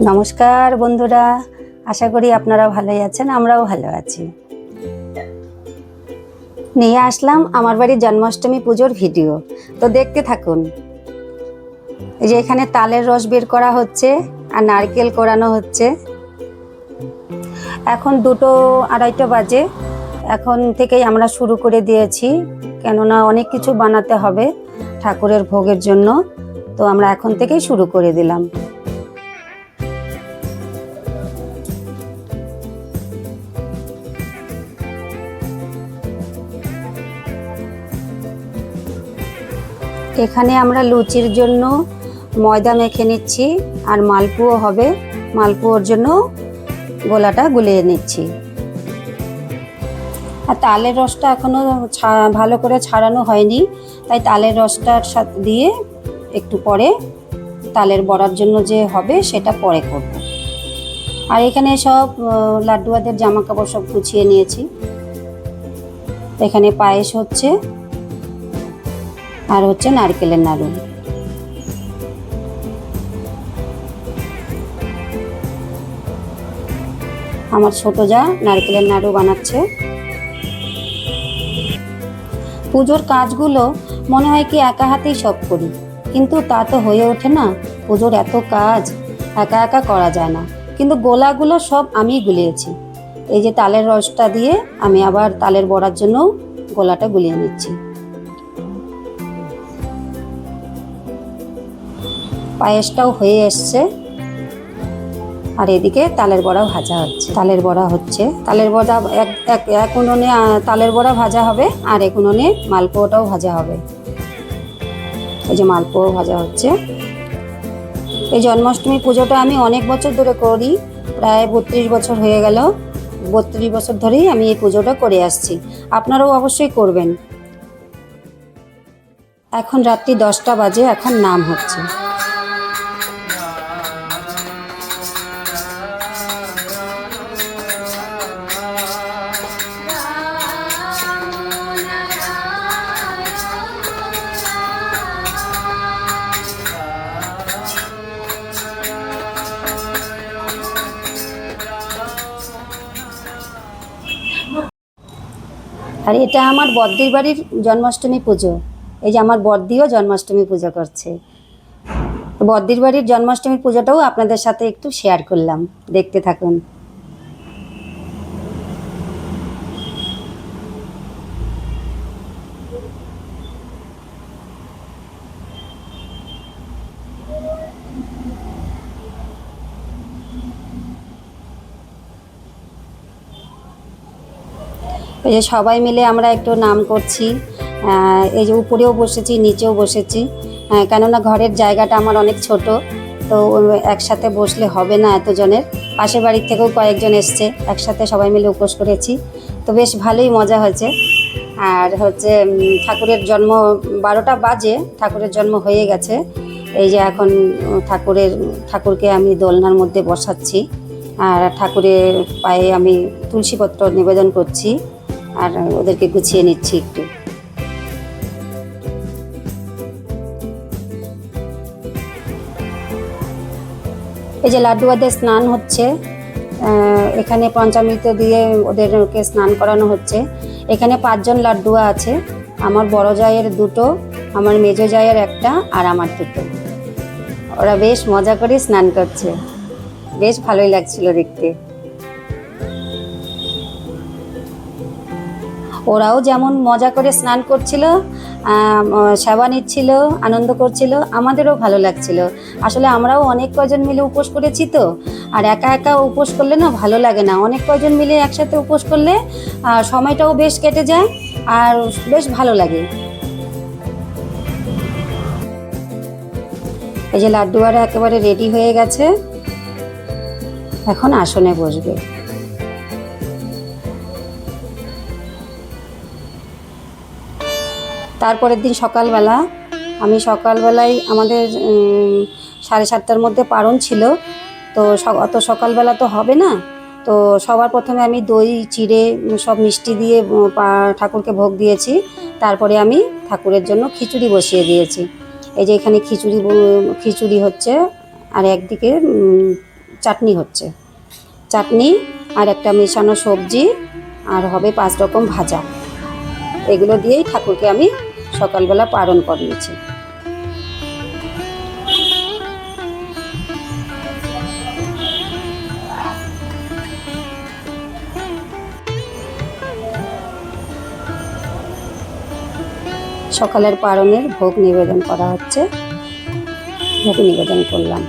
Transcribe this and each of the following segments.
নমস্কার বন্ধুরা, আশা করি আপনারা ভালোই আছেন, আমরাও ভালো আছি। নিয়ে আসলাম আমার বাড়ির জন্মাষ্টমী পুজোর ভিডিও, তো দেখতে থাকুন। এই যে এখানে তালের রস বের করা হচ্ছে আর নারকেল কোরানো হচ্ছে। এখন 2-2:30 বাজে। এখন থেকেই আমরা শুরু করে দিয়েছি, কেননা অনেক কিছু বানাতে হবে ঠাকুরের ভোগের জন্য, তো আমরা এখন থেকেই শুরু করে দিলাম। এখানে আমরা লুচির জন্য ময়দা মেখে নিচ্ছি আর মালপুয়ো হবে। মালপুয়োর জন্য গোলাটা গুলিয়ে নিচ্ছি। আর তালের রসটা এখনো ভালো করে ছাড়ানো হয়নি, তাই তালের রসটার সাথে দিয়ে একটু পরে তালের বড়ার জন্য যে হবে সেটা পরে করব। আর এখানে সব লাড্ডুয়াদের জামা কাপড় সব গুছিয়ে নিয়েছি। এখানে পায়েস হচ্ছে আর হচ্ছে নারকেলের নাড়ু। আমার ছোট যা নারকেলের নাড়ু বানাচ্ছে। পুজোর কাজগুলো মনে হয় কি একা হাতেই সব করি, কিন্তু তা তো হয়ে ওঠে না। পুজোর এত কাজ একা একা করা যায় না। কিন্তু গোলাগুলো সব আমিই গুলিয়েছি। এই যে তালের রসটা দিয়ে আমি আবার তালের বড়ার জন্য গোলাটা গুলিয়ে নিচ্ছি। পায়েসটাও হয়ে এসছে আর এদিকে তালের বড়া ভাজা হচ্ছে। তালের বড়া এক উনুনে তালের বড়া ভাজা হবে আর এক উনুনে মালপোয়াটাও ভাজা হবে। এই যে মালপোয়া ভাজা হচ্ছে। এই জন্মাষ্টমী পুজোটা আমি অনেক বছর ধরে করি, প্রায় 32 বছর হয়ে গেল। 32 বছর ধরেই আমি এই পুজোটা করে আসছি। আপনারাও অবশ্যই করবেন। এখন রাত্রি 10টা বাজে, এখন নাম হচ্ছে। আর এটা আমার বদ্দির বাড়ির জন্মাষ্টমী পুজো। এই যে আমার বদ্দিও জন্মাষ্টমী পূজা করছে। বদ্দির বাড়ির জন্মাষ্টমী পুজোটাও আপনাদের সাথে একটু শেয়ার করলাম, দেখতে থাকুন। এই যে সবাই মিলে আমরা একটু নাম করছি। এই যে উপরেও বসেছি, নিচেও বসেছি, কেননা ঘরের জায়গাটা আমার অনেক ছোট, তো একসাথে বসলে হবে না এতজনের। পাশের বাড়ির থেকেও কয়েকজন এসছে, একসাথে সবাই মিলে উপোস করেছি, তো বেশ ভালোই মজা হয়েছে। আর হচ্ছে ঠাকুরের জন্ম 12টা বাজে, ঠাকুরের জন্ম হয়ে গেছে। এই যে এখন ঠাকুরকে আমি দোলনার মধ্যে বসাচ্ছি আর ঠাকুরের পায়ে আমি তুলসীপত্র নিবেদন করছি আর ওদেরকে গুছিয়ে নিচ্ছি একটু। এই যে লাড্ডুয়াদের স্নান হচ্ছে, এখানে পঞ্চামৃত দিয়ে ওদেরকে স্নান করানো হচ্ছে। এখানে 5 জন লাড্ডুয়া আছে। আমার বড় জায়ের 2টো, আমার মেজো জায়ের 1টা আর আমার 2টো। ওরা বেশ মজা করে স্নান করছে, বেশ ভালোই লাগছিল দেখতে। ওরাও যেমন মজা করে স্নান করছিল, সেবা নিচ্ছিল, আনন্দ করছিল, আমাদেরও ভালো লাগছিল। আসলে আমরাও অনেক কজন মিলে উপোস করেছি, তো আর একা একা উপোস করলে না ভালো লাগে না। অনেক কজন মিলে একসাথে উপোস করলে সময়টাও বেশ কেটে যায় আর বেশ ভালো লাগে। এই যে লাড্ডুয়ারা একেবারে রেডি হয়ে গেছে, এখন আসনে বসবে। তারপরের দিন সকালবেলায় আমাদের 7:30টার মধ্যে পারণ ছিল, তো অত সকালবেলা তো হবে না। তো সবার প্রথমে আমি দই চিড়ে সব মিষ্টি দিয়ে ঠাকুরকে ভোগ দিয়েছি। তারপরে আমি ঠাকুরের জন্য খিচুড়ি বসিয়ে দিয়েছি। এই যে এখানে খিচুড়ি হচ্ছে আর একদিকে চাটনি হচ্ছে, চাটনি আর একটা মেশানো সবজি আর হবে 5 রকম ভাজা। এগুলো দিয়েই ঠাকুরকে আমি সকালবেলা পারণ করিয়েছি। সকালের পারণের ভোগ নিবেদন করা হচ্ছে, ভোগ নিবেদন করলাম।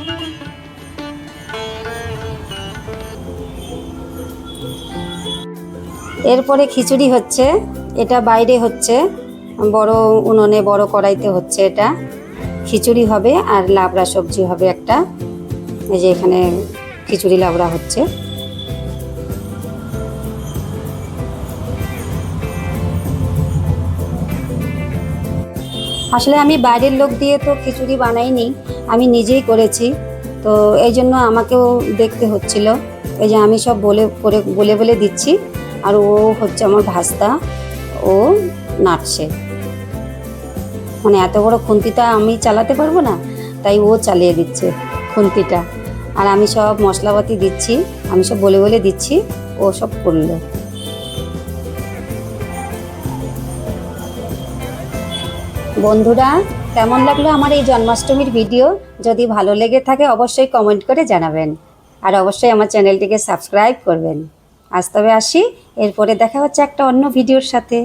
এরপরে খিচুড়ি হচ্ছে, এটা বাইরে হচ্ছে, বড় উনুনে বড় কড়াইতে হচ্ছে। এটা খিচুড়ি হবে আর লাবড়া সবজি হবে একটা। এই যে এখানে খিচুড়ি লাবড়া হচ্ছে। আসলে আমি বাইরের লোক দিয়ে তো খিচুড়ি বানাইনি, আমি নিজেই করেছি, তো এই জন্য আমাকেও দেখতে হচ্ছিল। এই যে আমি সব বলে বলে দিচ্ছি, আর ও হচ্ছে আমার ভাস্তা, ও নাচছে। মানে এত বড় খুন্তিটা আমি চালাতে পারবো না, তাই ও চালিয়ে দিচ্ছে খুন্তিটা। আর আমি সব মশলাপাতি দিচ্ছি, আমি সব বলে বলে দিচ্ছি, ও সব করলো। বন্ধুরা, কেমন লাগলো আমার এই জন্মাষ্টমীর ভিডিও? যদি ভালো লেগে থাকে অবশ্যই কমেন্ট করে জানাবেন, আর অবশ্যই আমার চ্যানেলটিকে সাবস্ক্রাইব করবেন। আজ তবে আসি, এরপরে দেখা হচ্ছে একটা অন্য ভিডিওর সাথে।